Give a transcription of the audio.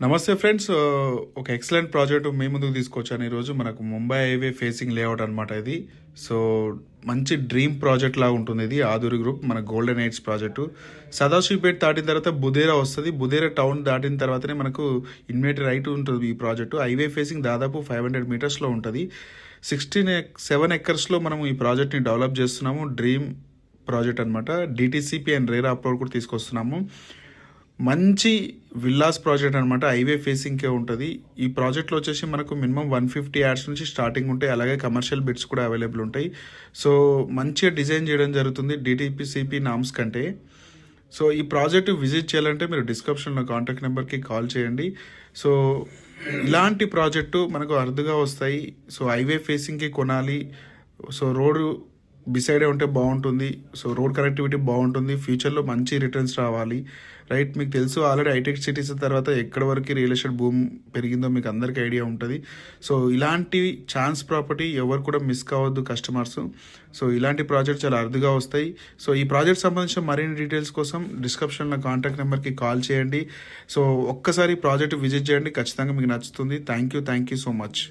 నమస్తే ఫ్రెండ్స్. ఒక excellent project మీ ముందుకు తీసుకొచ్చాను ఈరోజు. మనకు ముంబై హైవే ఫేసింగ్ లేఅవుట్ అనమాట ఇది. సో మంచి డ్రీమ్ ప్రాజెక్ట్ లాగా ఉంటుంది ఇది. ఆదూరి గ్రూప్ మన గోల్డెన్ ఎయిడ్స్ ప్రాజెక్టు. సదాశివపేట దాటిన తర్వాత బుదేరా వస్తుంది. బుదేరా టౌన్ దాటిన తర్వాతనే మనకు ఇన్వేటర్ రైట్ ఉంటుంది ఈ ప్రాజెక్టు. హైవే ఫేసింగ్ దాదాపు 500 మీటర్స్లో ఉంటుంది. 7 ఎకర్స్లో మనం ఈ ప్రాజెక్ట్ని డెవలప్ చేస్తున్నాము. డ్రీమ్ ప్రాజెక్ట్ అనమాట. డిటిసిపి అండ్ రేరా అప్లోడ్ కూడా తీసుకొస్తున్నాము. మంచి విల్లాస్ ప్రాజెక్ట్ అనమాట. హైవే ఫేసింగ్కే ఉంటుంది. ఈ ప్రాజెక్ట్లో వచ్చేసి మనకు మినిమం 150 యాడ్స్ నుంచి స్టార్టింగ్ ఉంటాయి. అలాగే కమర్షియల్ బిట్స్ కూడా అవైలబుల్ ఉంటాయి. సో మంచిగా డిజైన్ చేయడం జరుగుతుంది డిటిసిపి నామ్స్ కంటే. సో ఈ ప్రాజెక్ట్ విజిట్ చేయాలంటే మీరు డిస్క్రిప్షన్లో కాంటాక్ట్ నెంబర్కి కాల్ చేయండి. సో ఇలాంటి ప్రాజెక్టు మనకు అరుదుగా వస్తాయి. సో హైవే ఫేసింగ్కి కొనాలి. సో రోడ్డు బిసైడే ఉంటే బాగుంటుంది. సో రోడ్ కనెక్టివిటీ బాగుంటుంది. ఫ్యూచర్లో మంచి రిటర్న్స్ రావాలి. రైట్, మీకు తెలుసు ఆల్రెడీ హైటెక్ సిటీస్ తర్వాత ఎక్కడి వరకు రియల్ ఎస్టేట్ భూమి పెరిగిందో మీకు అందరికీ ఐడియా ఉంటుంది. సో ఇలాంటి ఛాన్స్ ప్రాపర్టీ ఎవరు కూడా మిస్ కావద్దు కస్టమర్స్. సో ఇలాంటి ప్రాజెక్ట్ చాలా అరుదుగా వస్తాయి. సో ఈ ప్రాజెక్ట్ సంబంధించిన మరిన్ని డీటెయిల్స్ కోసం డిస్క్రిప్షన్లో కాంటాక్ట్ నెంబర్కి కాల్ చేయండి. సో ఒక్కసారి ప్రాజెక్ట్ విజిట్ చేయండి, ఖచ్చితంగా మీకు నచ్చుతుంది. Thank you so much.